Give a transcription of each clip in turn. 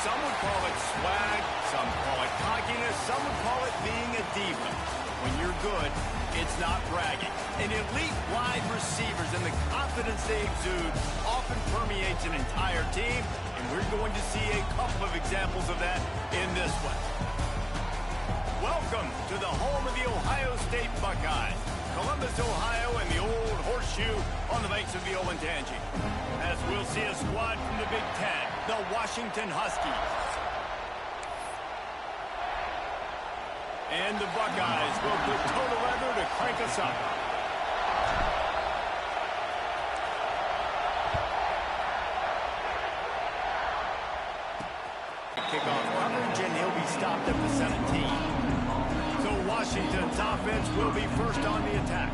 Some would call it swag, some call it cockiness, some would call it being a diva. When you're good, it's not bragging. And elite wide receivers and the confidence they exude often permeates an entire team, and we're going to see a couple of examples of that in this one. Welcome to the home of the Ohio State Buckeyes, Columbus, Ohio, and the old horseshoe on the banks of the Olentangy. As we'll see a squad from the Big Ten, the Washington Huskies. And the Buckeyes will put toe to leather to crank us up. Kickoff coverage, and he'll be stopped at the 17. So Washington's offense will be first on the attack.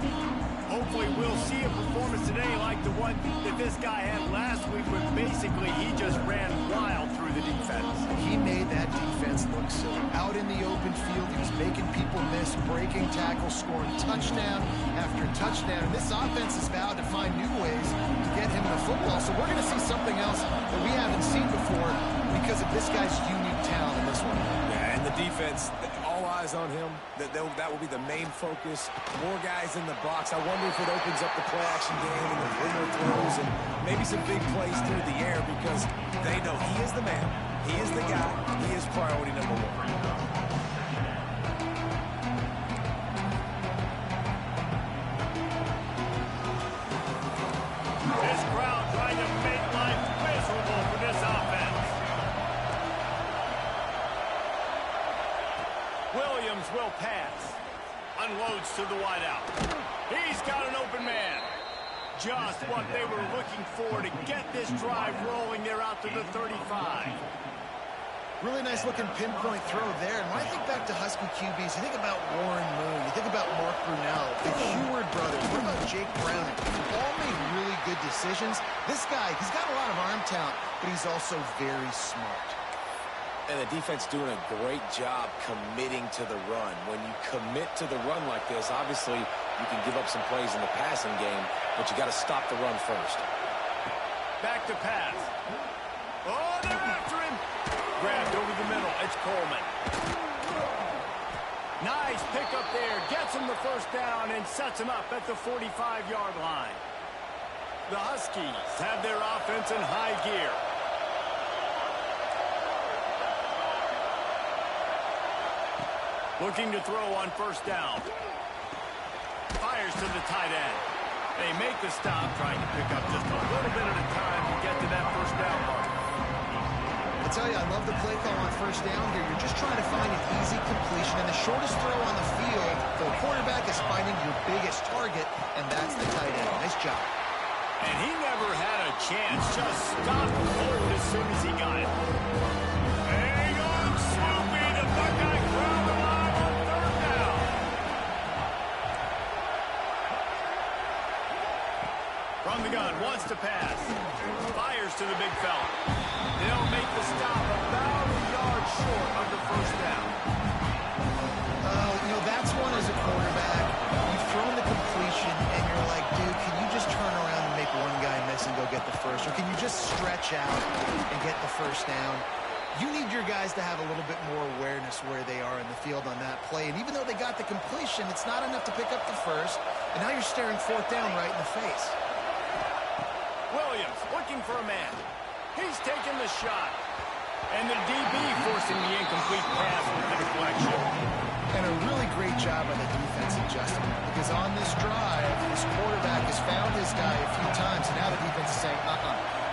Hopefully we'll see a performance today like the one that this guy had last week, where basically he just ran wild through the defense. He made that defense look silly. Out in the open field, he was making people miss, breaking tackles, scoring touchdown after touchdown. And this offense is vowed to find new ways to get him the football. So we're going to see something else that we haven't seen before because of this guy's unique talent in this one. Yeah, and the defense, all eyes on him. That will be the main focus. More guys in the box. I wonder if it opens up the play-action game and the winner throws and maybe some big plays through the air, because they know he is the man. He is the guy. He is priority number one. This crowd trying to make life miserable for this offense. Williams will pass. Unloads to the wideout. He's got an open man. Just what they were looking for to get this drive rolling. They're out to the 35. Really nice looking pinpoint throw there. And when I think back to Husky QBs, you think about Warren Moon, you think about Mark Brunell, the Heward brothers, what about Jake Browning? All made really good decisions. This guy, he's got a lot of arm talent, but he's also very smart. And the defense doing a great job committing to the run. When you commit to the run like this, obviously you can give up some plays in the passing game, but you got to stop the run first. Back to pass. Oh, they're after him. Grabbed over the middle. It's Coleman. Nice pickup there. Gets him the first down and sets him up at the 45-yard line. The Huskies have their offense in high gear. Looking to throw on first down. Fires to the tight end. They make the stop, trying to pick up just a little bit at a time to get to that first down mark. I tell you, I love the play call on first down here. You're just trying to find an easy completion, and the shortest throw on the field for the quarterback is finding your biggest target, and that's the tight end. Nice job. And he never had a chance. Just stopped forward as soon as he got it. Hang on, Snoopy. The Buckeye crowd alive on third down. From the gun, wants to pass. Fires to the big fella. They'll make the stop about a yard short of the first down. You know, that's one as a quarterback. You've thrown the completion, and you're like, dude, can you just turn around and make one guy miss and go get the first? Or can you just stretch out and get the first down? You need your guys to have a little bit more awareness where they are in the field on that play. And even though they got the completion, it's not enough to pick up the first. And now you're staring fourth down right in the face. Williams looking for a man. He's taking the shot. And the DB forcing the incomplete pass with the deflection. And a really great job by the defense adjusting. Because on this drive, this quarterback has found his guy a few times. And now the defense is saying,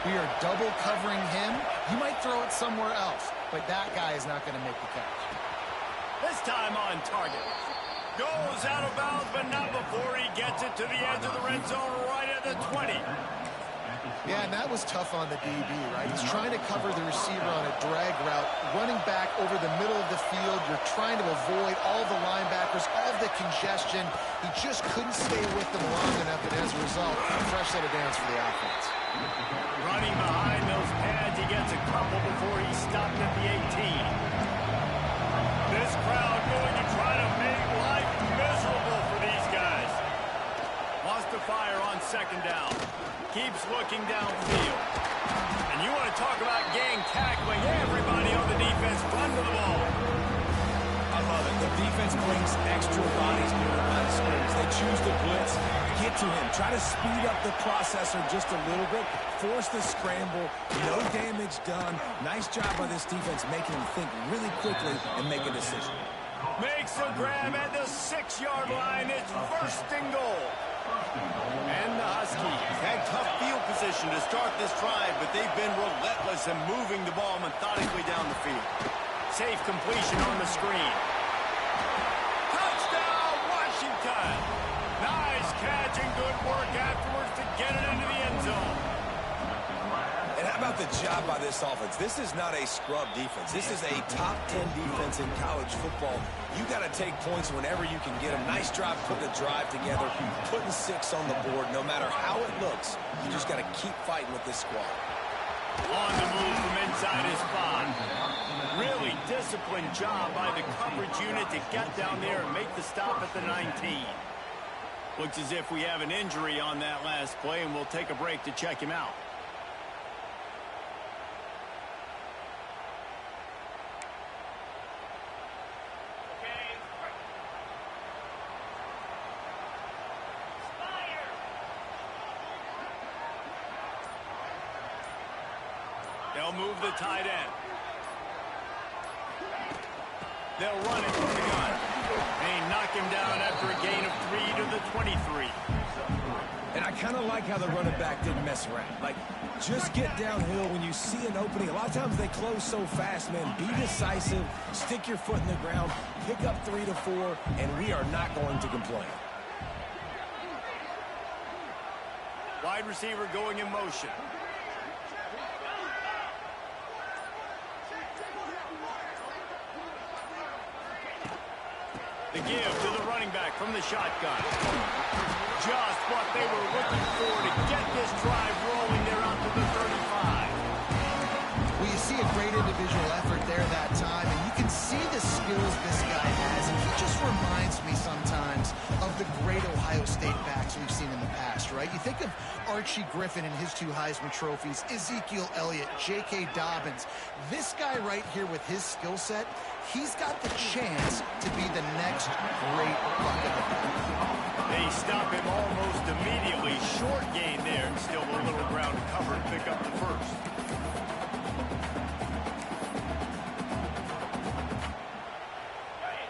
we are double covering him. You might throw it somewhere else. But that guy is not going to make the catch. This time on target. Goes out of bounds, but not before he gets it to the edge of the red zone right at the 20. Yeah, and that was tough on the DB, right? He's trying to cover the receiver on a drag route, running back over the middle of the field. You're trying to avoid all the linebackers, all the congestion. He just couldn't stay with them long enough, and as a result, a fresh set of downs for the offense. Running behind those pads, he gets a couple before he stopped at the 18. This crowd going to try to make life miserable for these guys. Wants to fire on second down. Keeps looking downfield. And you want to talk about gang tackling. Everybody on the defense run to the ball. I love it. The defense brings extra bodies near the line of scrimmage. They choose to blitz, get to him, try to speed up the processor just a little bit, force the scramble, no damage done. Nice job by this defense making him think really quickly and make a decision. Makes a grab at the 6-yard line. It's first and goal. And the Huskies had tough field position to start this drive, but they've been relentless in moving the ball methodically down the field. Safe completion on the screen. Touchdown, Washington! Nice catch and good work afterwards to get it into the end zone. And how about the job by this offense? This is not a scrub defense. This is a top 10 defense in college football. You got to take points whenever you can get them. Nice job putting the drive together, putting 6 on the board. No matter how it looks, you just got to keep fighting with this squad. On the move from inside his 5. Really disciplined job by the coverage unit to get down there and make the stop at the 19. Looks as if we have an injury on that last play, and we'll take a break to check him out. They'll move the tight end. They'll run it from the gun. They knock him down after a gain of 3 to the 23. And I kind of like how the running back didn't mess around. Like, just get downhill when you see an opening. A lot of times they close so fast, man. Be decisive, stick your foot in the ground, pick up 3 to 4, and we are not going to complain. Wide receiver going in motion. The give to the running back from the shotgun. Just what they were looking for to get this drive rolling there out to the 35. Well, you see a great individual effort there that time, and you can see the skills this guy has, and he just reminds me sometimes of the great Ohio State backs we've seen in the past, right? You think of Archie Griffin and his 2 Heisman trophies, Ezekiel Elliott, J.K. Dobbins. This guy right here with his skill set, he's got the chance to be the next great Buckeye. They stop him almost immediately. Short gain there, and still a little ground to cover to pick up the first.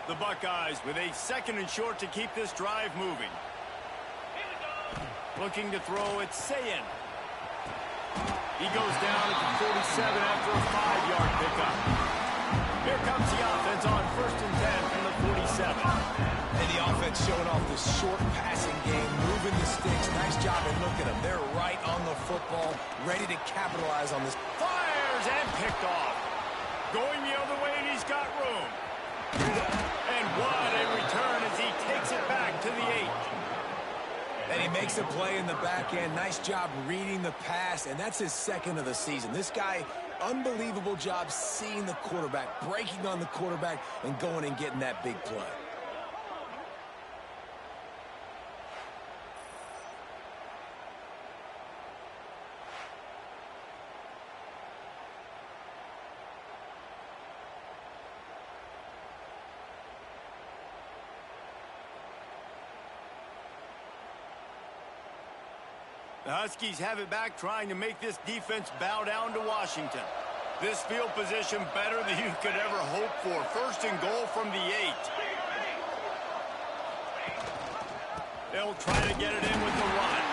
The Buckeyes with a 2nd and short to keep this drive moving. Looking to throw, it's Sayin. He goes down at the 47 after a 5-yard pickup. Here comes the offense on 1st and 10 from the 47. And the offense showing off this short passing game, moving the sticks. Nice job, and look at them. They're right on the football, ready to capitalize on this. Fires and picked off. Going the other way, and he's got room. And what a return as he takes it back to the 8. And he makes a play in the back end. Nice job reading the pass, and that's his 2nd of the season. This guy, unbelievable job seeing the quarterback, breaking on the quarterback, and going and getting that big play. The Huskies have it back, trying to make this defense bow down to Washington. This field position better than you could ever hope for. 1st and goal from the 8. They'll try to get it in with the run.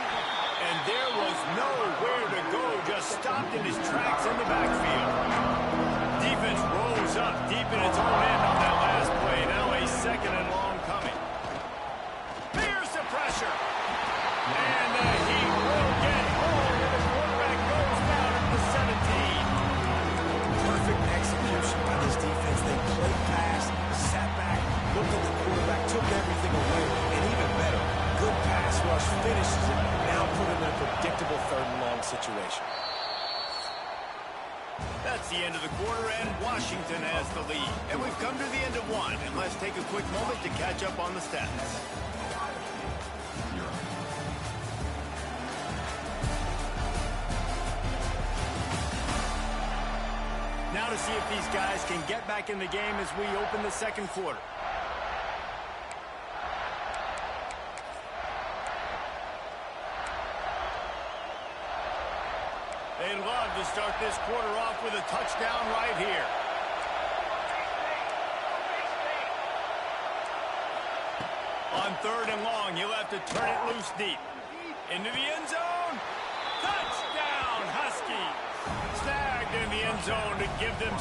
And there was nowhere to go, just stopped in his tracks in the backfield. Defense rose up deep in its own end on that last play. Now a 2nd and long coming. Here's the pressure. And the heat will get home, and the quarterback goes down at the 17. Perfect execution by this defense. They played pass, sat back, looked at the quarterback, took everything away, and even better, good pass rush, finishes it, now put him in a predictable 3rd and long situation. That's the end of the quarter, and Washington has the lead. And we've come to the end of one, and let's take a quick moment to catch up on the stats. Now to see if these guys can get back in the game as we open the 2nd quarter. They'd love to start this quarter off with a touchdown right here. On 3rd and long, he'll have to turn it loose deep. Into the end zone. Touchdown, Huskies. Snagged in the end zone to give them...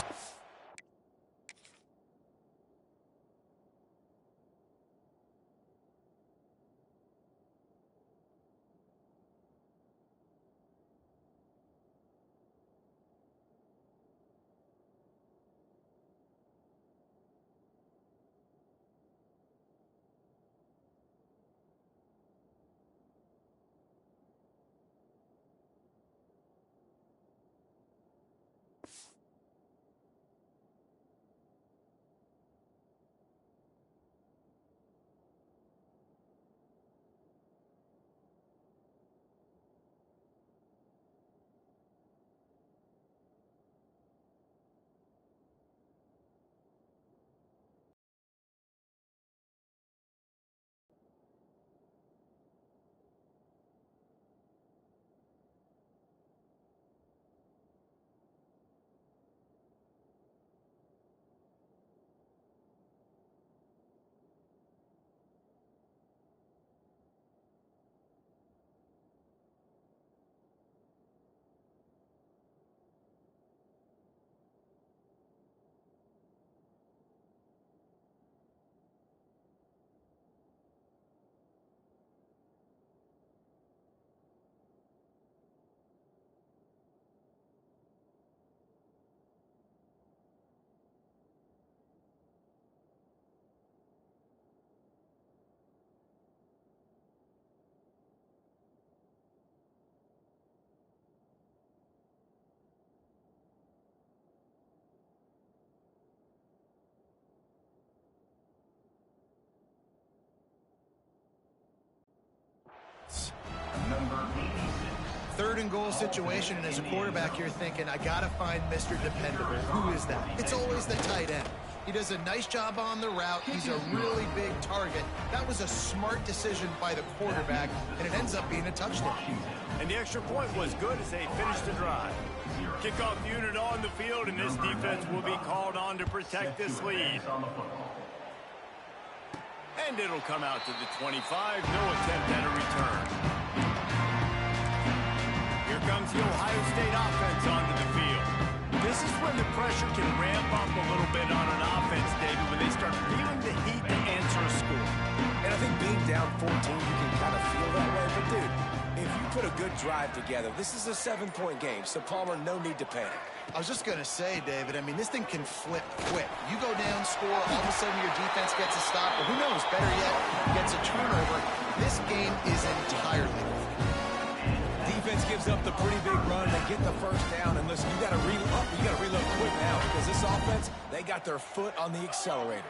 and goal situation, and as a quarterback, you're thinking, I got to find Mr. Dependable. Who is that? It's always the tight end. He does a nice job on the route. He's a really big target. That was a smart decision by the quarterback, and it ends up being a touchdown. And the extra point was good as they finished the drive. Kickoff unit on the field, and this defense will be called on to protect this lead. And it'll come out to the 25. No attempt at a return. Here comes the Ohio State offense onto the field. This is when the pressure can ramp up a little bit on an offense, David, when they start feeling the heat to answer a score. And I think being down 14, you can kind of feel that way. But, dude, if you put a good drive together, this is a 7-point game, so Palmer, no need to panic. I was just going to say, David, I mean, this thing can flip quick. You go down, score, all of a sudden your defense gets a stop, or who knows, better yet, gets a turnover. This game is entirely different. Defense gives up the pretty big run. They get the first down, and listen, you got to reload quick now because this offense, they got their foot on the accelerator.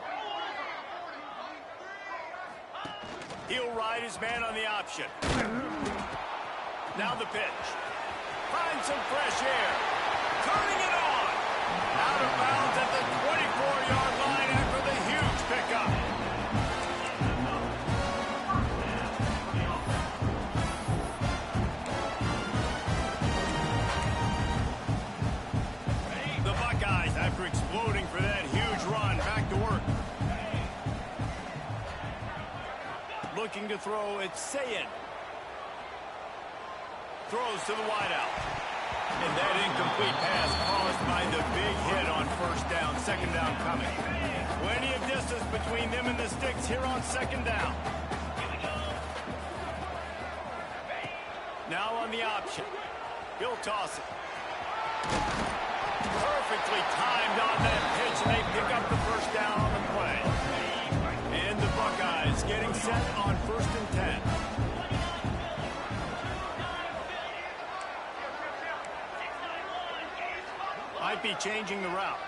He'll ride his man on the option. Now the pitch. Find some fresh air. Turning it on. Out of bounds at the 24-yard line after the huge pickup. The Buckeyes, after exploding for that huge run, back to work. Looking to throw, it's Sayin. Throws to the wideout. And that incomplete pass caused by the big hit on first down, second down coming. Plenty of distance between them and the sticks here on second down. Now on the option. He'll toss it. Perfectly timed on that pitch, and they pick up the first down on the play. And the Buckeyes getting set on 1st and 10. Might be changing the route.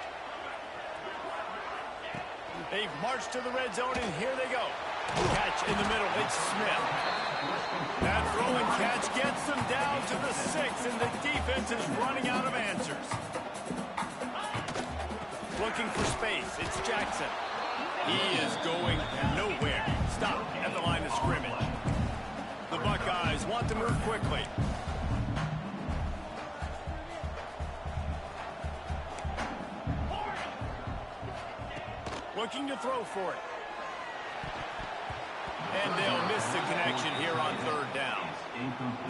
They've marched to the red zone, and here they go. Catch in the middle. It's Smith. That throw and catch gets them down to the 6, and the defense is running out of answers. Looking for space. It's Jackson. He is going nowhere. Stop at the line of scrimmage. The Buckeyes want to move quickly. Looking to throw for it. And they'll miss the connection here on 3rd down.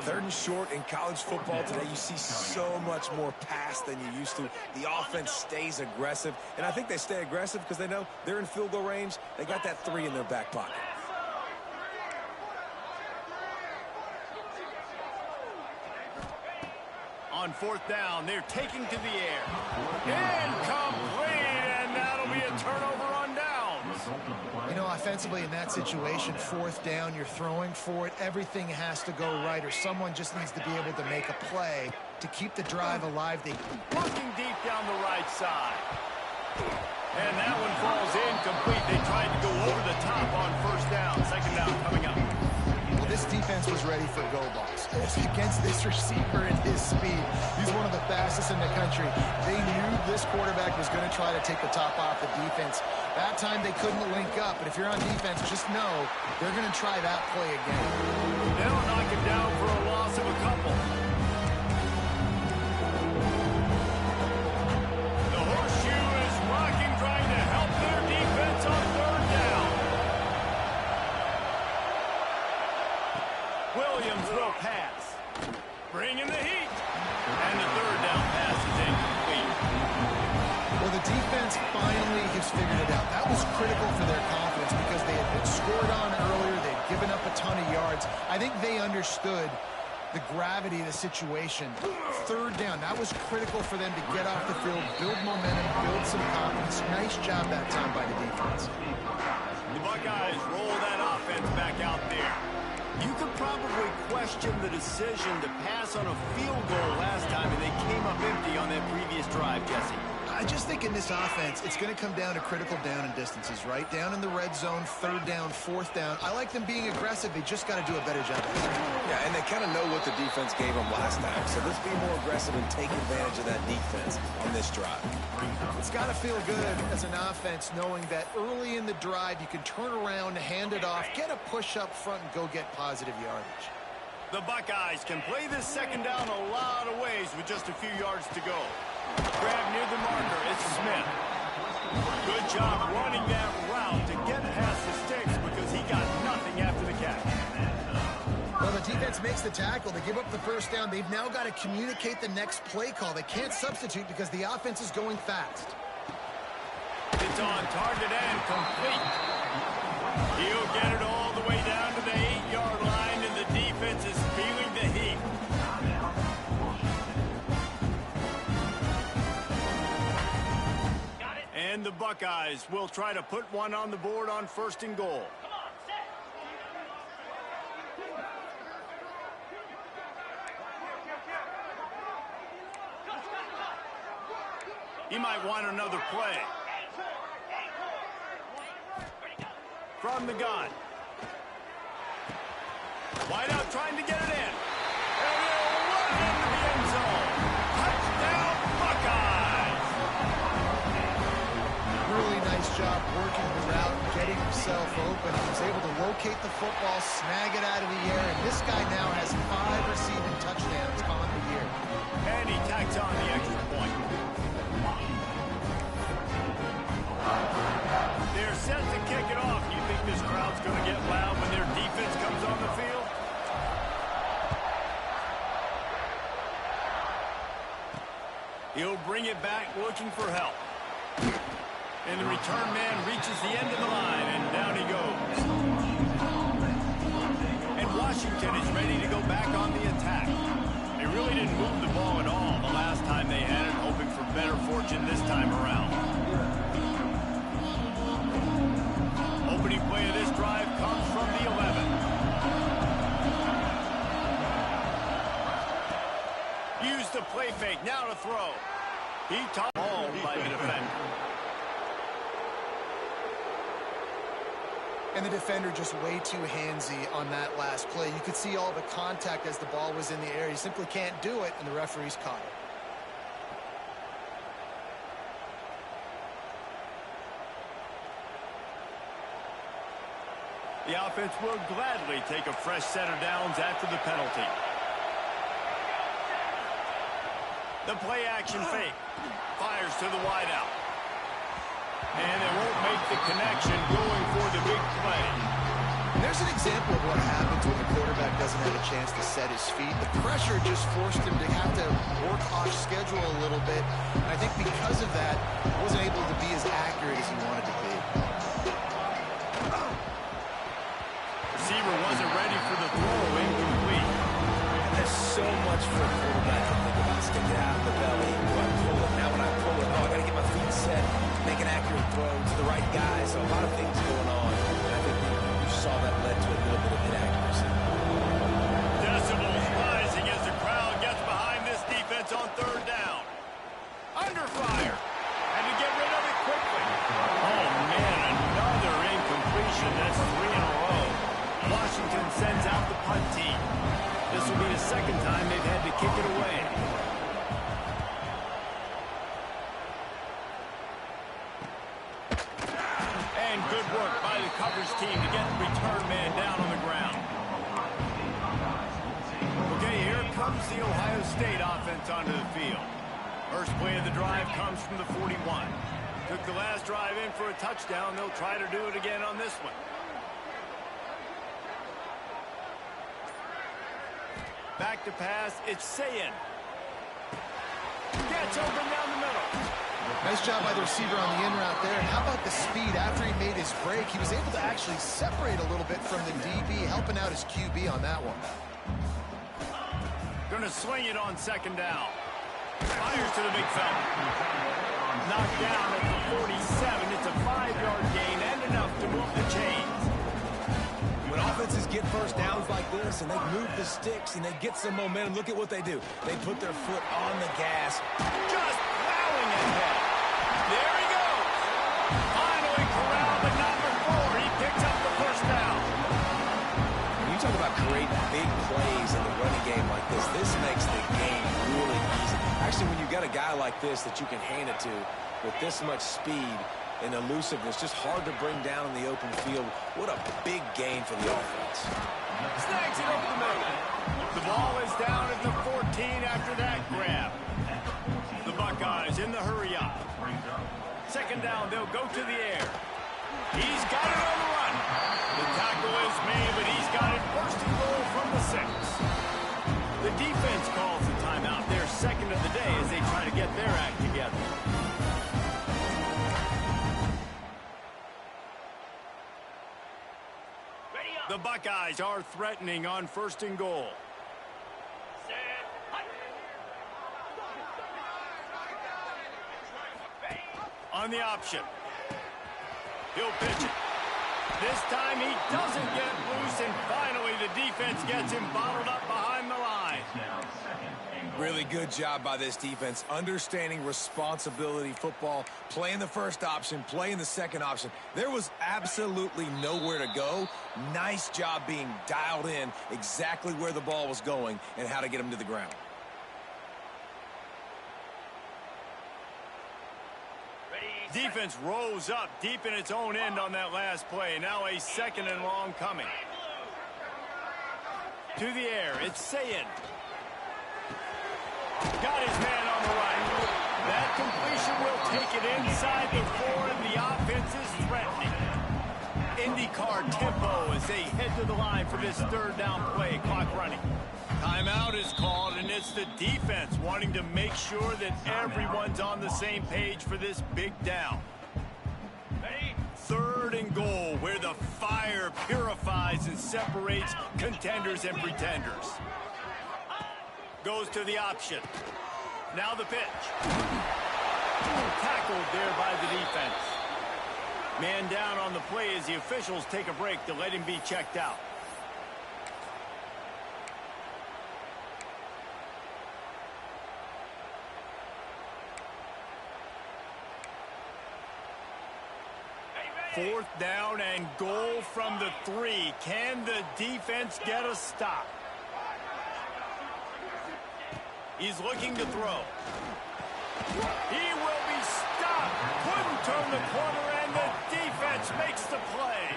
3rd and short in college football today, you see so much more pass than you used to. The offense stays aggressive, and I think they stay aggressive because they know they're in field goal range. They got that 3 in their back pocket. On 4th down, they're taking to the air. Incomplete, and that'll be a turnover on downs. You know, offensively in that situation, 4th down, you're throwing for it. Everything has to go right, or someone just needs to be able to make a play to keep the drive alive. Looking deep down the right side. And that one falls incomplete. They tried to go over the top on 1st down. 2nd down coming up. Well, this defense was ready for go balls. Against this receiver and his speed, he's one of the fastest in the country. They knew this quarterback was going to try to take the top off the defense. That time they couldn't link up, but if you're on defense, just know they're going to try that play again. They'll knock him down for a loss of a couple. The horseshoe is rocking, trying to help their defense on 3rd down. Williams will pass. Bringing the heat. And the 3rd down pass is incomplete. Well, the defense finally has figured it out. That was critical for their confidence because they had been scored on earlier. They'd given up a ton of yards. I think they understood the gravity of the situation. 3rd down, that was critical for them to get off the field, build momentum, build some confidence. Nice job that time by the defense. The Buckeyes roll that offense back out there. You could probably question the decision to pass on a field goal last time, and they came up empty on that previous drive, Jesse. I I just think in this offense, it's going to come down to critical down and distances, right? Down in the red zone, third down, fourth down. I like them being aggressive. They just got to do a better job. Yeah, and they kind of know what the defense gave them last time. So let's be more aggressive and take advantage of that defense on this drive. It's got to feel good as an offense knowing that early in the drive you can turn around, hand it off, get a push up front, and go get positive yardage. The Buckeyes can play this second down a lot of ways with just a few yards to go. Grab near the marker. It's Smith. Good job running that route to get past the sticks because he got nothing after the catch. Well, the defense makes the tackle. They give up the first down. They've now got to communicate the next play call. They can't substitute because the offense is going fast. It's on target and complete. He'll get it all the way down to the 8-yard line, and the defense is feeling the heat. And the Buckeyes will try to put one on the board on 1st and goal. He might want another play. From the gun. Wide out trying to get it in. And he'll run into the end zone. Touchdown, Buckeyes! Really nice job working the route, getting himself open. He was able to locate the football, snag it out of the air, and this guy now has 5 receiving touchdowns on the year. And he tacks on the extra point. They're set to kick it off. You think this crowd's going to get loud when their defense comes on the field? He'll bring it back looking for help. And the return man reaches the end of the line, and down he goes. And Washington is ready to go back on the attack. They really didn't move the ball at all the last time they had it, hoping for better fortune this time around. Opening play of this drive comes from the 11. Use the play fake, now to throw. He topped ball by the defender. And the defender just way too handsy on that last play. You could see all the contact as the ball was in the air. He simply can't do it, and the referee's caught it. The offense will gladly take a fresh set of downs after the penalty. The play action fake. Fires to the wideout. And they won't make the connection going for the big play. There's an example of what happens when the quarterback doesn't have a chance to set his feet. The pressure just forced him to have to work off schedule a little bit. And I think because of that, he wasn't able to be as accurate as he wanted to be. Receiver wasn't ready for the throw, incomplete. And there's so much for a quarterback to think about. Stick it out of the belly. Do I pull it? Now when I pull it, I got to get my feet set, make an accurate throw to the right guy. So a lot of things going on. And I think you saw that led to a little bit of inaccuracy. Decibels rising as the crowd gets behind this defense on 3rd down. Under fire. And to get rid of it quickly. Oh, man, another incompletion. That's 3 in a row. Washington sends out the punt team. This will be the second time they've had to kick it away. And good work by the coverage team to get the return man down on the ground. Okay, here comes the Ohio State offense onto the field. First play of the drive comes from the 41. Took the last drive in for a touchdown. They'll try to do it again on this one. Back to pass, it's Sayin. Gets open down the middle. Nice job by the receiver on the in route there. And how about the speed? After he made his break, he was able to actually separate a little bit from the DB, helping out his QB on that one. Gonna swing it on 2nd down. Fires to the big fella. Knocked down at the 47. It's a 5-yard gain and enough to move the chains. When offenses get first downs like this and they move the sticks and they get some momentum, look at what they do. They put their foot on the gas. Just plowing ahead. big plays in the running game like this, this makes the game really easy. Actually, when you got a guy like this that you can hand it to with this much speed and elusiveness, just hard to bring down in the open field. What a big gain for the offense. Snags it over the middle. The ball is down at the 14 after that grab. The Buckeyes in the hurry up. Second down, they'll go to the air. He's got it on the run. The tackle is made, but he's got it first and goal from the 6. The defense calls the timeout, their second of the day, as they try to get their act together. The Buckeyes are threatening on first and goal. On the option. He'll pitch it. This time he doesn't get loose, and finally the defense gets him bottled up behind the line. Really good job by this defense, understanding responsibility football, playing the first option, playing the second option. There was absolutely nowhere to go. Nice job being dialed in exactly where the ball was going and how to get him to the ground. Defense rose up deep in its own end on that last play. Now a second and long coming. To the air, it's Sayin. Got his man on the right. That completion will take it inside the 4, and the offense is threatening. IndyCar tempo as they head to the line for this third down play. Clock running. Timeout is called, and it's the defense wanting to make sure that everyone's on the same page for this big down. Third and goal, where the fire purifies and separates contenders and pretenders. Goes to the option. Now the pitch. Tackled there by the defense. Man down on the play as the officials take a break to let him be checked out. Fourth down and goal from the 3. Can the defense get a stop? He's looking to throw. He will be stopped. Couldn't turn the corner, and the defense makes the play.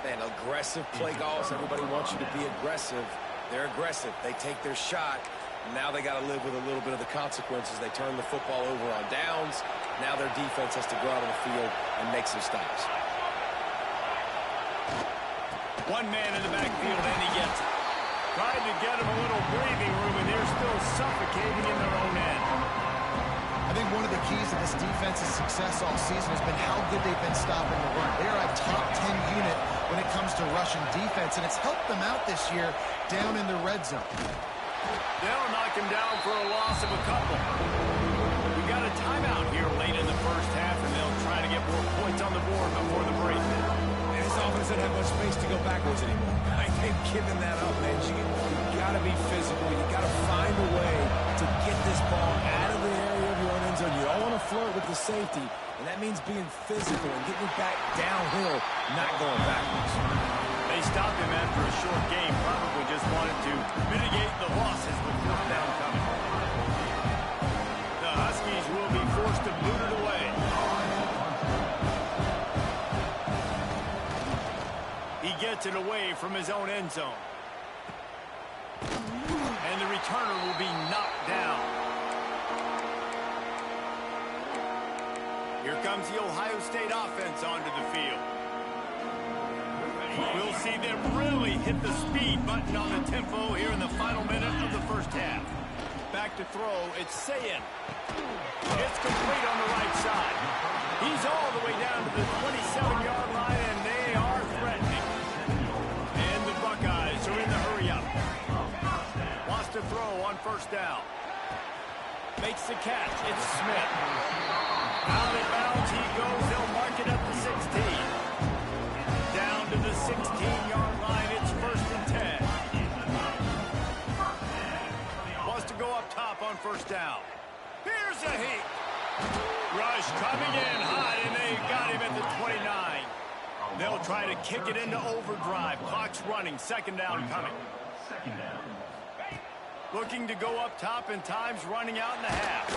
Man, aggressive play calls. Everybody wants you to be aggressive. They're aggressive. They take their shot. Now they got to live with a little bit of the consequences. They turn the football over on downs. Now their defense has to go out on the field and make some stops. One man in the backfield, and he gets it. Tried to get him a little breathing room, and they're still suffocating in their own end. I think one of the keys to this defense's success all season has been how good they've been stopping the run. They're a top 10 unit when it comes to rushing defense, and it's helped them out this year down in the red zone. They'll knock him down for a loss of a couple. We got a timeout here late in the first half, and they'll try to get more points on the board before the break. And this offense doesn't have much space to go backwards anymore. They've given that up, man. You got to be physical. You got to find a way to get this ball out of the area of your own end zone. You don't want to flirt with the safety, and that means being physical and getting it back downhill, not going backwards. They stopped him after a short game. Probably just wanted to mitigate the losses with fourth down coming. The Huskies will be forced to boot it away. He gets it away from his own end zone. And the returner will be knocked down. Here comes the Ohio State offense onto the field. We'll see them really hit the speed button on the tempo here in the final minute of the first half. Back to throw, it's Sayin. It's complete on the right side. He's all the way down to the 27-yard line, and they are threatening. And the Buckeyes are in the hurry-up. Wants to throw on first down. Makes the catch. It's Smith. Out of bounds he goes. They'll mark it up to 16. Down to the 16-yard line. It's first and 10. Wants to go up top on first down. Here's a heat. Rush coming in high, and they got him at the 29. They'll try to kick it into overdrive. Clock's running. Second down coming. Looking to go up top, and time's running out in the half.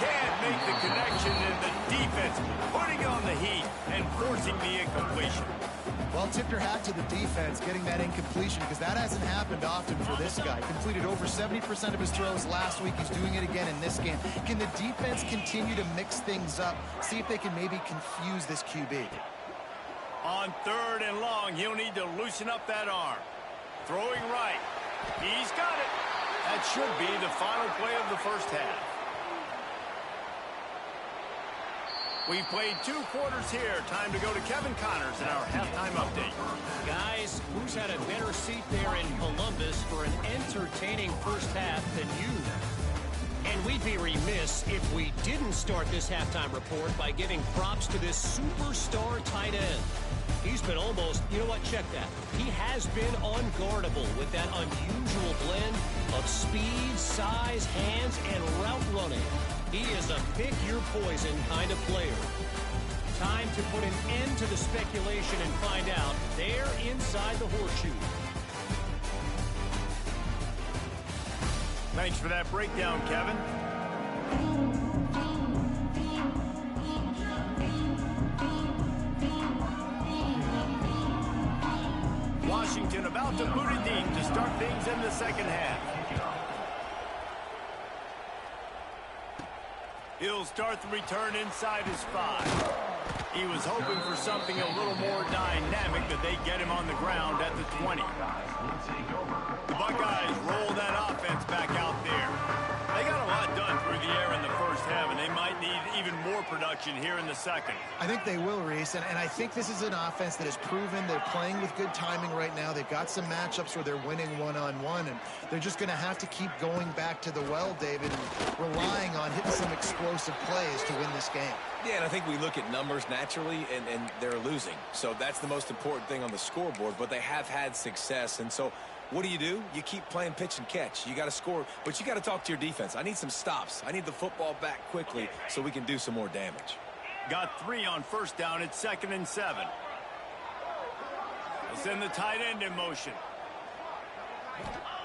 Can't make the connection, and the defense putting on the heat and forcing the incompletion. Well, tip your hat to the defense getting that incompletion, because that hasn't happened often for this guy. Completed over 70% of his throws last week. He's doing it again in this game. Can the defense continue to mix things up? See if they can maybe confuse this QB. On 3rd and long, he'll need to loosen up that arm. Throwing right. He's got it. That should be the final play of the first half. We've played 2 quarters here. Time to go to Kevin Connors in our halftime update. Guys, who's had a better seat there in Columbus for an entertaining first half than you? And we'd be remiss if we didn't start this halftime report by giving props to this superstar tight end. He's been almost, you know what, check that. He has been unguardable with that unusual blend of speed, size, hands, and route running. He is a pick-your-poison kind of player. Time to put an end to the speculation and find out there inside the horseshoe. Thanks for that breakdown, Kevin. Washington about to boot it deep to start things in the second half. He'll start the return inside his 5. He was hoping for something a little more dynamic, that they get him on the ground at the 20. The Buckeyes roll that offense back out there. They got a lot done through the air in the first half, and they might need even more production here in the second. I think they will, Reese, and I think this is an offense that has proven they're playing with good timing right now. They've got some matchups where they're winning one-on-one, and they're just going to have to keep going back to the well, David, and relying on hitting some explosive plays to win this game. Yeah, and I think we look at numbers naturally, and they're losing. So that's the most important thing on the scoreboard, but they have had success. And so what do? You keep playing pitch and catch. You got to score, but you got to talk to your defense. I need some stops. I need the football back quickly so we can do some more damage. Got 3 on first down. It's 2nd and 7. They'll send the tight end in motion.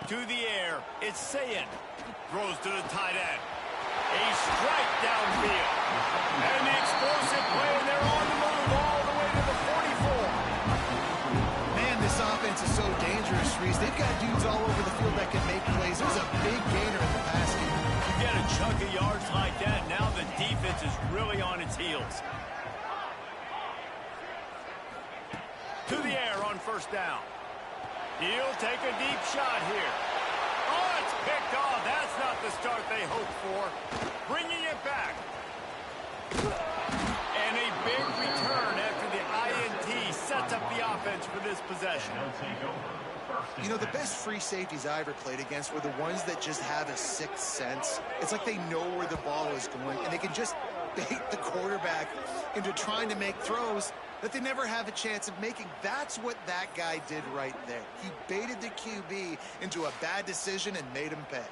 To the air. It's Sayin. Throws to the tight end. A strike downfield. And the explosive play, and they're on the move all the way to the 44. Man, this offense is so dangerous, Reese. They've got dudes all over the field that can make plays. There's a big gainer in the pass game. You get a chunk of yards like that, now the defense is really on its heels. To the air on first down. He'll take a deep shot here. Oh, it's picked off. That's not the start they hoped for. Bringing it back. And a big return after the INT sets up the offense for this possession. You know, the best free safeties I ever played against were the ones that just have a sixth sense. It's like they know where the ball is going, and they can just bait the quarterback into trying to make throws that they never have a chance of making. That's what that guy did right there. He baited the QB into a bad decision and made him pay.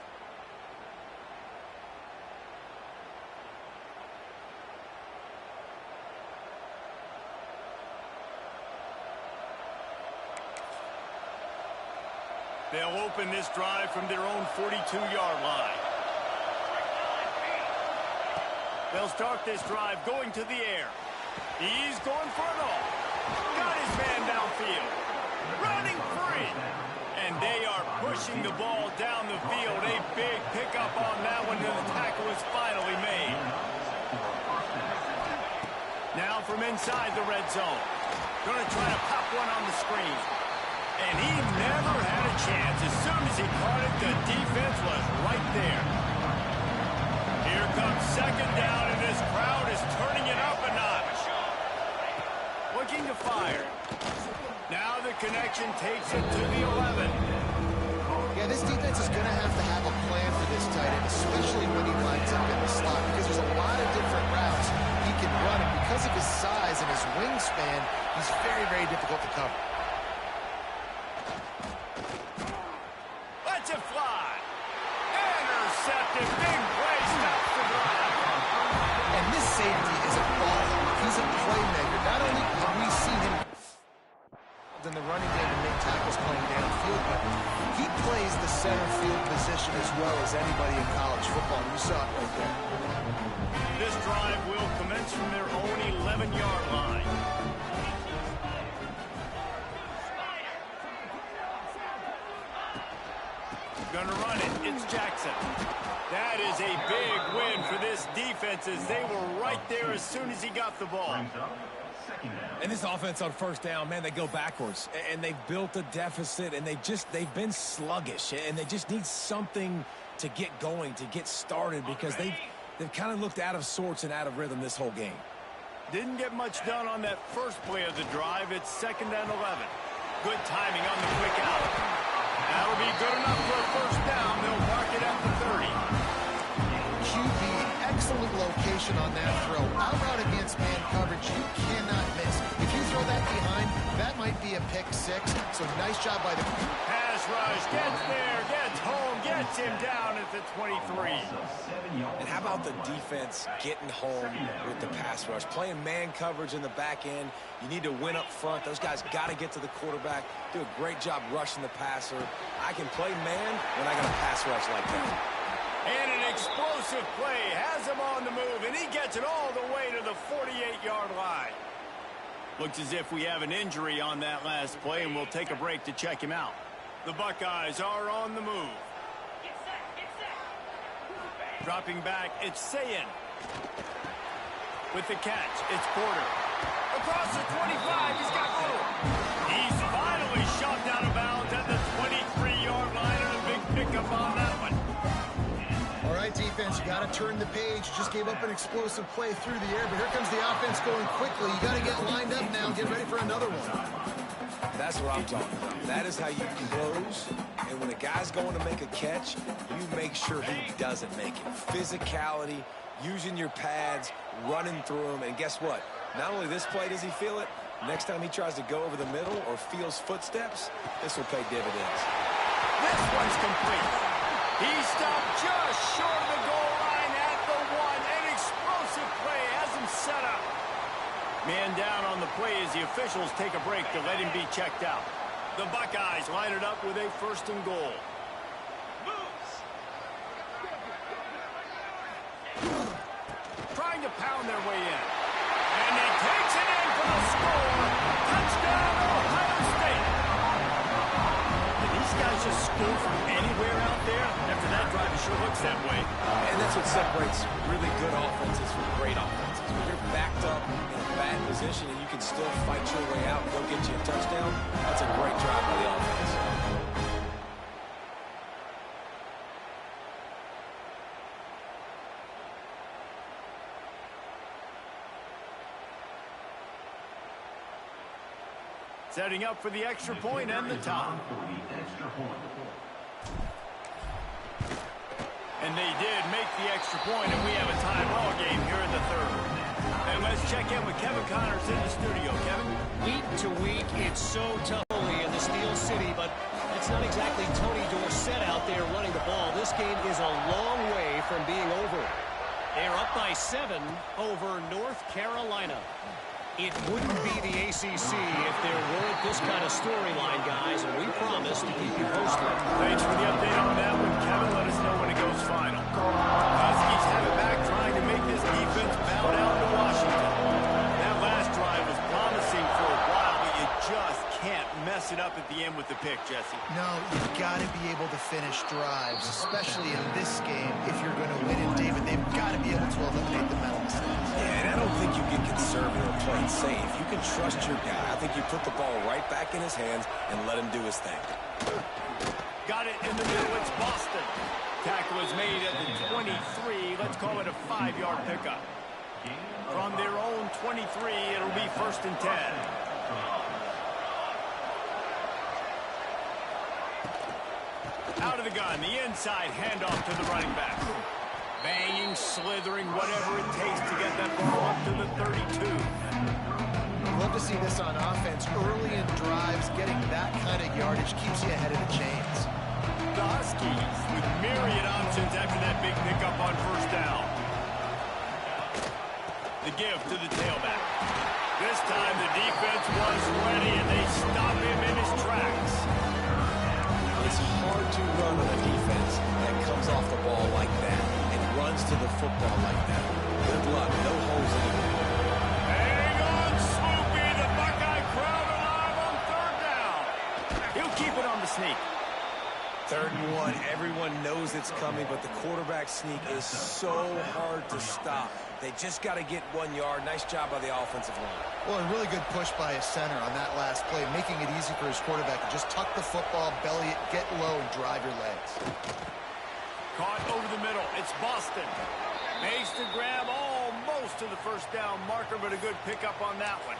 They'll open this drive from their own 42-yard line. They'll start this drive going to the air. He's going for it all. Got his man downfield. Running free. And they are pushing the ball down the field. A big pickup on that one, and the tackle is finally made. Now from inside the red zone. Going to try to pop one on the screen. And he never had a chance. As soon as he caught it, the defense was right there. Here comes second down, and this crowd is turning it up a notch. Looking to fire. Now the connection takes it to the 11. Yeah, this defense is going to have a plan for this tight end, especially when he lines up in the slot, because there's a lot of different routes he can run, and because of his size and his wingspan, he's very, very difficult to cover. Lets it fly. Intercepted. Big play. Stops the drive. And this safety is a baller. He's a playmaker. Not only have we seen him than the running game and make tackles playing downfield, but he plays the center field position as well as anybody in college football. You saw it right there. This drive will commence from their own 11-yard line. Gonna run it. It's Jackson. That is a big win for this defense as they were right there as soon as he got the ball. And this offense on first down, man, they go backwards. And they've built a deficit, and they've been sluggish. And they just need something to get going, to get started, because they've kind of looked out of sorts and out of rhythm this whole game. Didn't get much done on that first play of the drive. It's 2nd and 11. Good timing on the quick out. That'll be good enough for a first down. They'll mark it at the 30. QB, excellent location on that throw. Out route against man coverage, you cannot miss. If you throw that behind, that might be a pick six. So nice job by the pass rush. Gets there, gets home, gets him down at the 23. And how about the defense getting home with the pass rush? Playing man coverage in the back end. You need to win up front. Those guys got to get to the quarterback. Do a great job rushing the passer. I can play man when I got a pass rush like that. And an explosive play has him on the move, and he gets it all the way to the 48-yard line. Looks as if we have an injury on that last play, and we'll take a break to check him out. The Buckeyes are on the move. Dropping back, it's Sayin. With the catch, it's Porter. Across the 25, he's got room. He's finally shoved out of bounds at the 23-yard line, and a big pickup on that one. All right, defense, you got to turn the page. You just gave up an explosive play through the air, but here comes the offense going quickly. You got to get lined up now and get ready for another one. That's what I'm talking about. That is how you close. And when a guy's going to make a catch, you make sure he doesn't make it. Physicality, using your pads, running through them. And guess what? Not only this play does he feel it, next time he tries to go over the middle or feels footsteps, this will pay dividends. This one's complete. He stopped just short of the goal line at the 1. An explosive play has him set up. Man down on the play as the officials take a break to let him be checked out. The Buckeyes line it up with a 1st and goal. Trying to pound their way in. And he takes it in for the score. Touchdown, Ohio State. Did these guys just score from anywhere out there? After that drive, it sure looks that way. And that's what separates really good offenses from great offenses. When you're backed up in a bad position and you can still fight your way out and go get you a touchdown, that's a great job by the offense. Setting up for the extra point and the top. And they did make the extra point, and we have a tie ball game here in the 3rd. And let's check in with Kevin Connors in the studio. Kevin? Week to week, it's so tough in the Steel City, but it's not exactly Tony Dorsett out there running the ball. This game is a long way from being over. They're up by 7 over North Carolina. It wouldn't be the ACC if there weren't this kind of storyline, guys, and we promise to keep you posted. Thanks for the update on that one, Kevin. Let us know when it goes final. Huskies have it back, trying to make this defense bow down to Washington. That last drive was promising for a while, but you just can't mess it up at the end with the pick, Jesse. No, you've got to be able to finish drives, especially in this game. If you're going to win it, David, they've got to be able to eliminate the mental mistakes. Yeah, and I don't think you get conservative or play it safe. You can trust your guy. I think you put the ball right back in his hands and let him do his thing. Got it in the middle. It's Boston. Tackle is made at the 23. Let's call it a 5-yard pickup. From their own 23, it'll be 1st and 10. Out of the gun, the inside handoff to the running back. Banging, slithering, whatever it takes to get that ball up to the 32. Love to see this on offense. Early in drives, getting that kind of yardage keeps you ahead of the chains. The Huskies with myriad options after that big pickup on 1st down. The give to the tailback. This time the defense was ready, and they stop him in his tracks. It's hard to run on a defense that comes off the ball like that and runs to the football like that. Good luck. No holes anymore. Hang on, Sloopy. The Buckeye crowd alive on third down. He'll keep it on the sneak. 3rd and 1. Everyone knows it's coming, but the quarterback sneak is so hard to stop. They just got to get 1 yard. Nice job by the offensive line. Well, a really good push by his center on that last play, making it easy for his quarterback to just tuck the football, belly it, get low, and drive your legs. Caught over the middle. It's Boston. Makes the grab almost to the first down marker, but a good pickup on that one.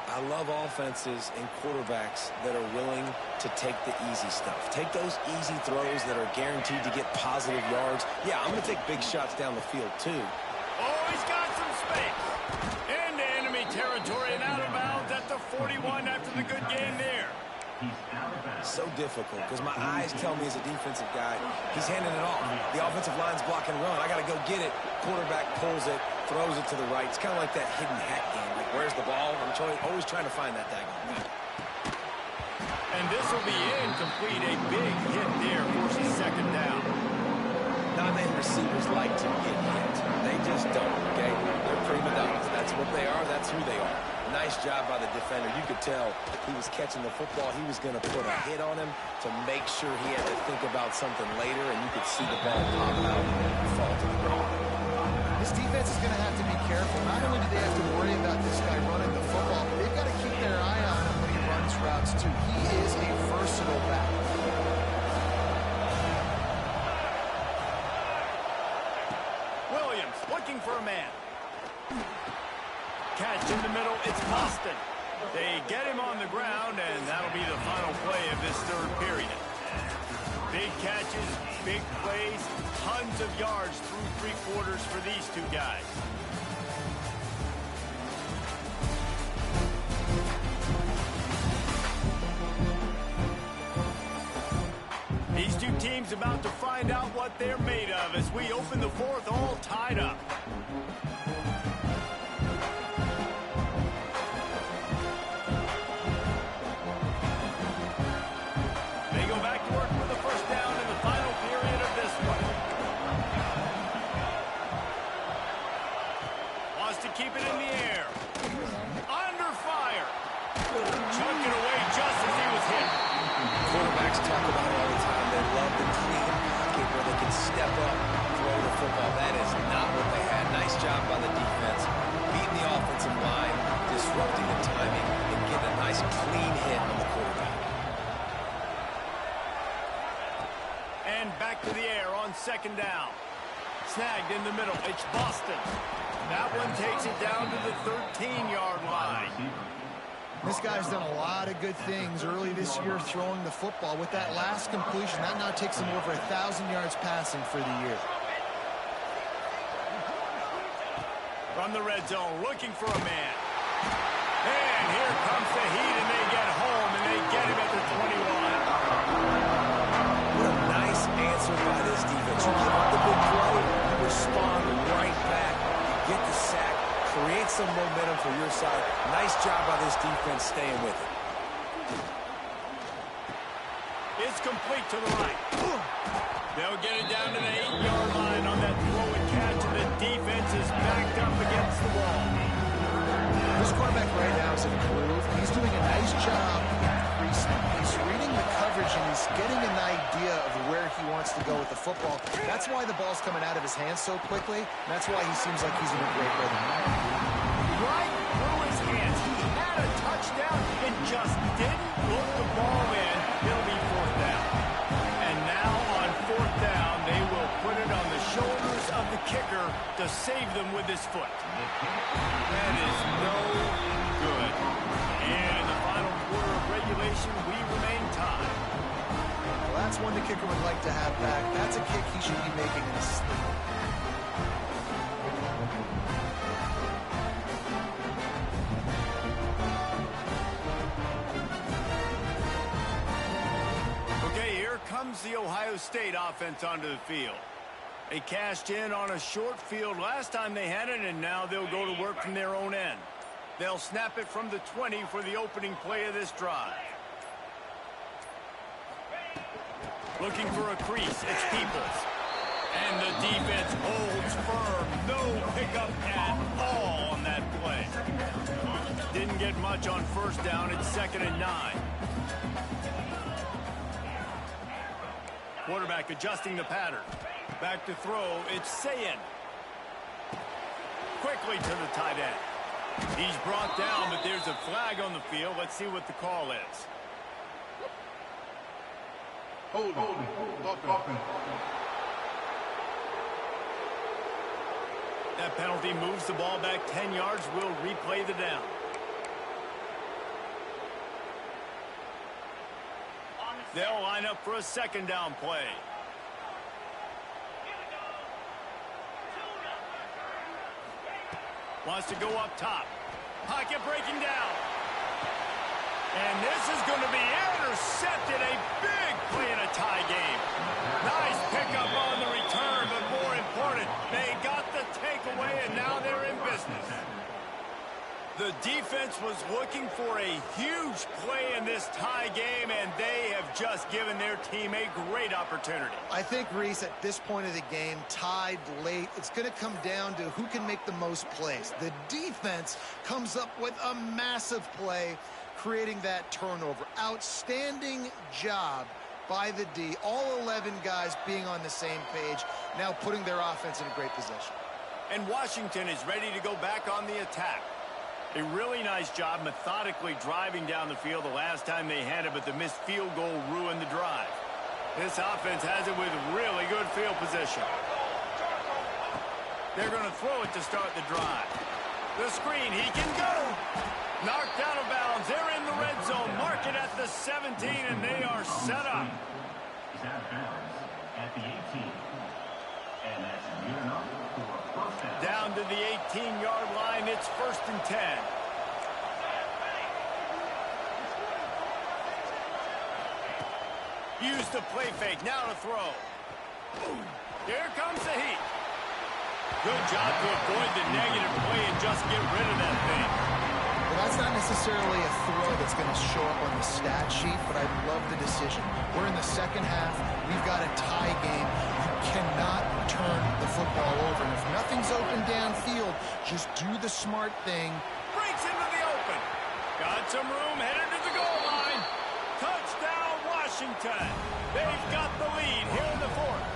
I love offenses and quarterbacks that are willing to take the easy stuff. Take those easy throws that are guaranteed to get positive yards. Yeah, I'm going to take big shots down the field, too. Oh, he's got some space. Into enemy territory and out of bounds at the 41 after the good game there. So difficult because my eyes tell me as a defensive guy, he's handing it off. The offensive line's block and run. I got to go get it. Quarterback pulls it, throws it to the right. It's kind of like that hidden hat game. Like, where's the ball? I'm always trying to find that daggone. And this will be incomplete. A big hit there forces second down. Not many receivers like to get hit. They just don't, okay? They're prima donnas. That's what they are. That's who they are. Nice job by the defender. You could tell he was catching the football. He was going to put a hit on him to make sure he had to think about something later, and you could see the ball pop out and fall to the ground. This defense is going to have to be careful. Not only do they have to worry about this guy running the football, but they've got to keep their eye on him when he runs routes, too. He is a versatile back. Williams looking for a man. Catch in the middle, it's Boston. They get him on the ground, and that'll be the final play of this third period. Big catches, big plays, tons of yards through 3 quarters for these two guys. These two teams about to find out what they're made of as we open the fourth, all tied up. Keep it in the air. Under fire. Chucked it away just as he was hit. Quarterbacks talk about it all the time. They love the clean pocket where they can step up, throw the football. That is not what they had. Nice job by the defense. Beating the offensive line, disrupting the timing, and getting a nice clean hit on the quarterback. And back to the air on second down. Snagged in the middle. It's Boston. That one takes it down to the 13-yard line. This guy's done a lot of good things early this year throwing the football. With that last completion, that now takes him over 1,000 yards passing for the year. From the red zone, looking for a man. And here comes the heat, and they get home, and they get him at the 21. What a nice answer by this defense. You give up the big play, you respond right back. Get the sack, create some momentum for your side. Nice job by this defense staying with it. It's complete to the right. They'll get it down to the 8-yard line on that throw and catch, and the defense is backed up against the wall. This quarterback right now is in a groove. He's doing a nice job increasing. He's reading the coverage, and he's getting an idea of where he wants to go with the football. That's why the ball's coming out of his hands so quickly. And that's why he seems like he's in a great rhythm. Right through his hands. He had a touchdown and just didn't look the ball in. It'll be fourth down. And now on fourth down, they will put it on the shoulders of the kicker to save them with his foot. That is no good. And in the final quarter of regulation, we remain tied. Well, that's one the kicker would like to have back. That's a kick he should be making in his sleep. Okay, here comes the Ohio State offense onto the field. They cashed in on a short field last time they had it, and now they'll go to work from their own end. They'll snap it from the 20 for the opening play of this drive. Looking for a crease, it's Peoples. And the defense holds firm. No pickup at all on that play. Didn't get much on first down. It's 2nd and 9. Quarterback adjusting the pattern. Back to throw. It's Sayin. Quickly to the tight end. He's brought down, but there's a flag on the field. Let's see what the call is. Hold. That penalty moves the ball back 10 yards. We'll replay the down. They'll line up for a 2nd down play. Wants to go up top. Pocket breaking down. And this is going to be intercepted. A big play in a tie game. Nice pickup on the return, but more important, they got the takeaway, and now they're in business. The defense was looking for a huge play in this tie game, and they have just given their team a great opportunity. I think, Reese, at this point of the game, tied late, it's going to come down to who can make the most plays. The defense comes up with a massive play, creating that turnover. Outstanding job by the D. All 11 guys being on the same page, now putting their offense in a great position. And Washington is ready to go back on the attack. A really nice job methodically driving down the field the last time they had it, but the missed field goal ruined the drive. This offense has it with really good field position. They're going to throw it to start the drive. The screen, he can go. Knocked out of bounds. They're in the red zone. Mark it at the 17, and they are set up. He's out of bounds at the 18. And that's good enough for a first down. Down to the 18-yard line. It's 1st and 10. Use the play fake. Now to throw. Here comes the heat. Good job to avoid the negative play and just get rid of that thing. Well, that's not necessarily a throw that's going to show up on the stat sheet, but I love the decision. We're in the second half. We've got a tie game. You cannot turn the football over. And if nothing's open downfield, just do the smart thing. Breaks into the open. Got some room, headed to the goal line. Touchdown, Washington. They've got the lead here in the 4th.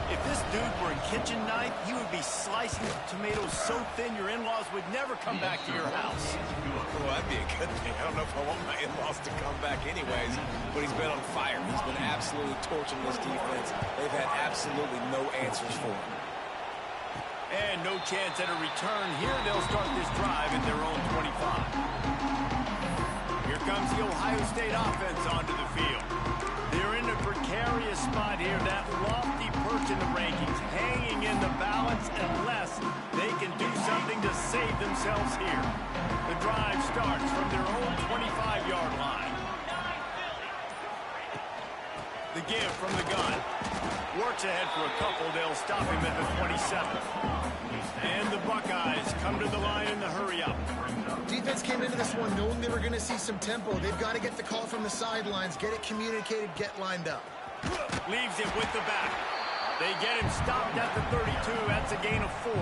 If this dude were a kitchen knife, he would be slicing tomatoes so thin your in-laws would never come back to your house. Well, that'd be a good thing. I don't know if I want my in-laws to come back anyways, but he's been on fire. He's been absolutely torching this defense. They've had absolutely no answers for him. And no chance at a return here. They'll start this drive at their own 25. Here comes the Ohio State offense onto the field. They're in a precarious spot here, that lofty perch in the rankings, hanging in the balance unless they can do something to save themselves here. The drive starts from their own 25-yard line. The give from the gun. Works ahead for a couple. They'll stop him at the 27. And the Buckeyes come to the line in the hurry-up. Defense came into this one knowing they were going to see some tempo. They've got to get the call from the sidelines, get it communicated, get lined up. Leaves it with the back. They get him stopped at the 32. That's a gain of 4.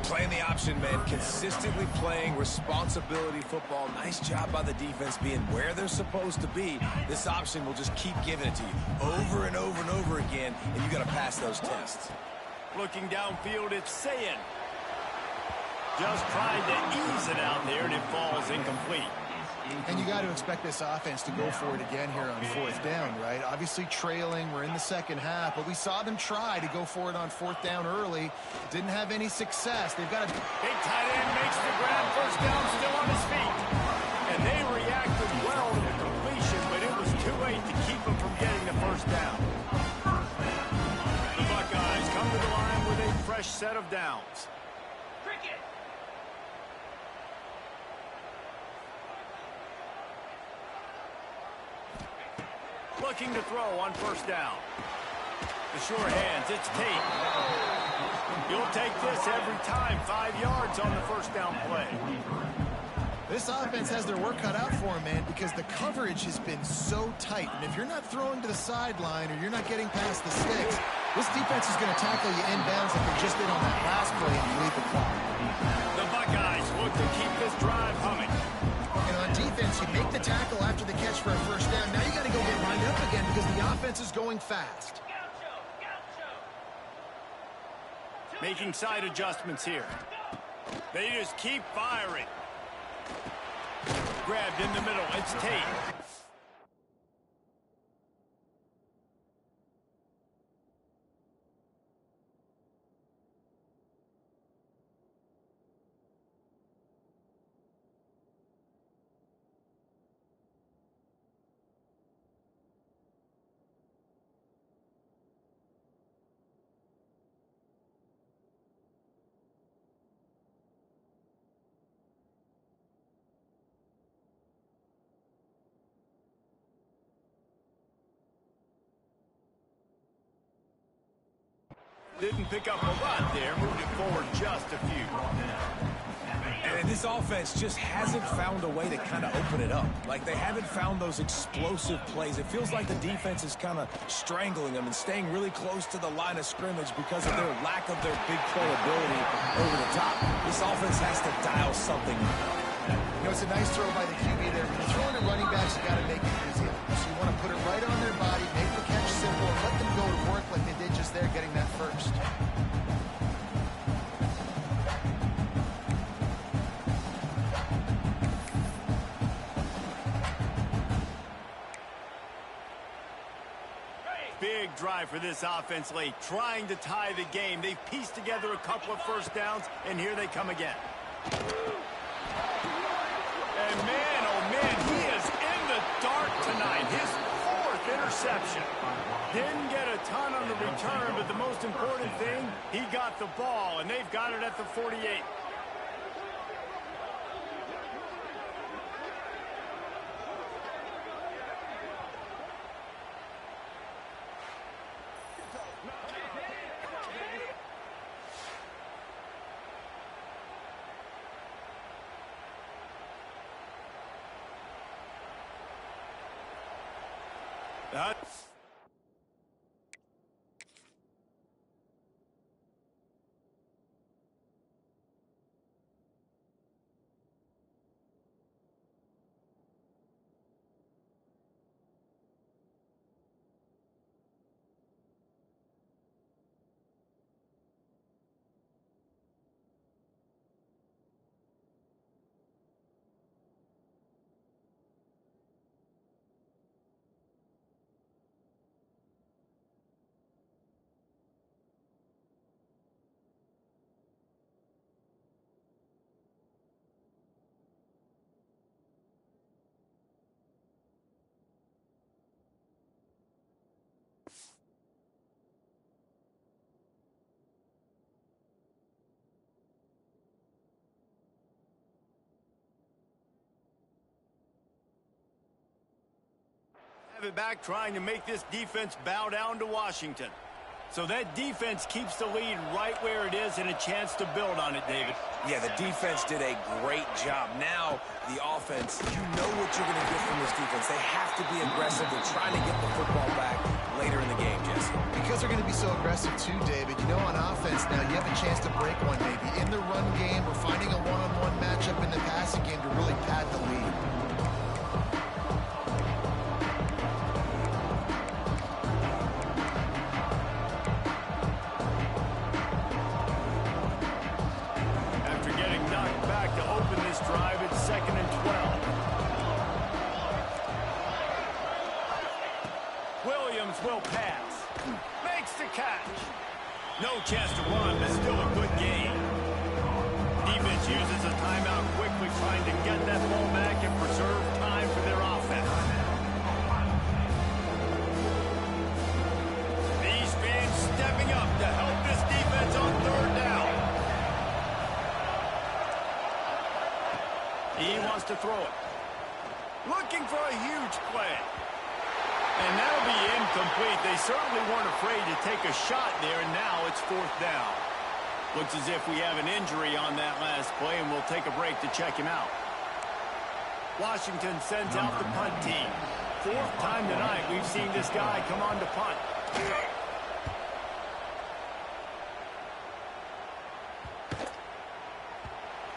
Playing the option, man. Consistently playing responsibility football. Nice job by the defense being where they're supposed to be. This option will just keep giving it to you over and over and over again, and you got to pass those tests. Looking downfield, it's Sayin. Just trying to ease it out there, and it falls incomplete. And you got to expect this offense to go for it again here on 4th down, right? Obviously trailing, we're in the second half, but we saw them try to go for it on 4th down early. Didn't have any success. They've got a big tight end makes the grab, 1st down, still on his feet. And they reacted well to the completion, but it was too late to keep them from getting the 1st down. The Buckeyes come to the line with a fresh set of downs. Looking to throw on 1st down. The sure hands, it's Tate. You'll take this every time. 5 yards on the first down play. This offense has their work cut out for them, man, because the coverage has been so tight. And if you're not throwing to the sideline or you're not getting past the sticks, this defense is going to tackle you inbounds like they just did on that last play and lead the clock. The Buckeyes look to keep this drive humming. And on defense, you make the tackle after the catch for a first down. Now you got to go get lined up again because the offense is going fast. Making side adjustments here. They just keep firing. Grabbed in the middle. It's Tate. Didn't pick up a lot there. Moved it forward just a few. And this offense just hasn't found a way to kind of open it up. Like, they haven't found those explosive plays. It feels like the defense is kind of strangling them and staying really close to the line of scrimmage because of their lack of their big play ability over the top. This offense has to dial something. You know, it's a nice throw by the QB there. When you're throwing to running backs, you got to make it easy. So you want to put it right on their body, make the catch simple, and let them go to work like they did just there, getting that first. Big drive for this offense late, trying to tie the game. They've pieced together a couple of first downs, and here they come again. And man, oh man, he is in the dark tonight. His 4th interception. Didn't get a ton on the return, but the most important thing, he got the ball, and they've got it at the 48. Have it back, trying to make this defense bow down to Washington. So that defense keeps the lead right where it is and a chance to build on it, David. Yeah, the defense did a great job. Now, the offense, you know what you're going to get from this defense. They have to be aggressive. They're trying to get the football back later in the game, Jesse. Because they're going to be so aggressive too, David. You know, on offense now, you have a chance to break one maybe. In the run game or finding a one-on-one matchup in the passing game to really pad the lead. Drive at 2nd and 12. Williams will pass. Makes the catch. No chance to run, but still a good game. Defense uses a timeout quickly, trying to get that ball back and preserve time for their offense. These fans stepping up to help this defense on 3rd down. He wants to throw it. Looking for a huge play. And that'll be incomplete. They certainly weren't afraid to take a shot there, and now it's 4th down. Looks as if we have an injury on that last play, and we'll take a break to check him out. Washington sends out the punt team. Fourth time tonight we've seen this guy come on to punt.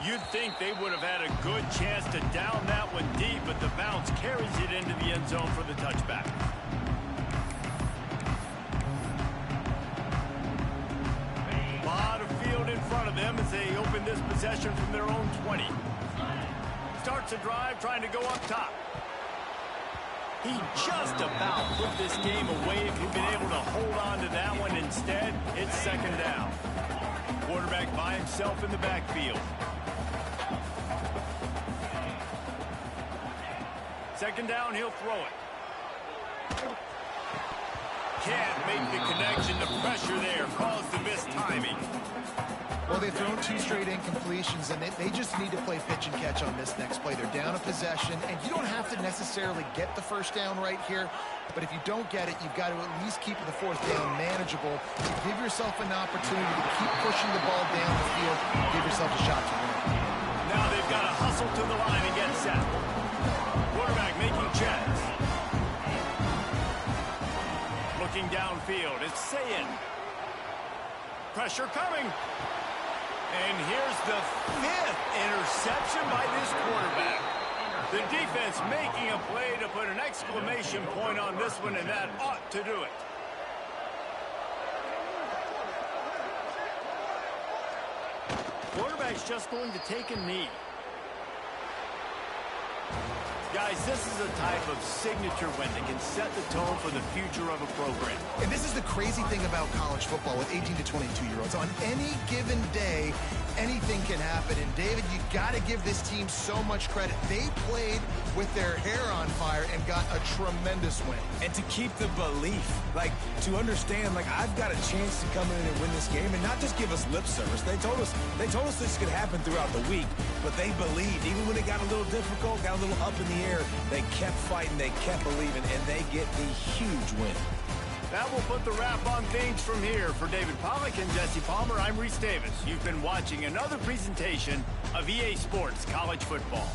You'd think they would have had a good chance to down that one deep, but the bounce carries it into the end zone for the touchback. A lot of field in front of them as they open this possession from their own 20. Starts a drive trying to go up top. He just about put this game away if he'd been able to hold on to that one. Instead, it's second down. Quarterback by himself in the backfield. Second down, he'll throw it. Can't make the connection. The pressure there caused the missed timing. Well, they've thrown 2 straight incompletions, and they just need to play pitch and catch on this next play. They're down a possession, and you don't have to necessarily get the first down right here, but if you don't get it, you've got to at least keep the fourth down manageable to give yourself an opportunity to keep pushing the ball down the field and give yourself a shot to win. Now they've got to hustle to the line and get set. Quarterback making checks. Looking downfield, it's Sayin. Pressure coming. And here's the 5th interception by this quarterback. The defense making a play to put an exclamation point on this one, and that ought to do it. Quarterback's just going to take a knee. Guys, this is a type of signature win that can set the tone for the future of a program. And this is the crazy thing about college football with 18 to 22-year-olds. On any given day, anything can happen. And, David, you got to give this team so much credit. They played with their hair on fire and got a tremendous win. And to keep the belief, like, to understand, like, I've got a chance to come in and win this game and not just give us lip service. They told us this could happen throughout the week, but they believed. Even when it got a little difficult, got a little up in the air, they kept fighting, they kept believing, and they get the huge win. That will put the wrap on things from here. For David Pollack and Jesse Palmer, I'm Reese Davis. You've been watching another presentation of EA Sports College Football.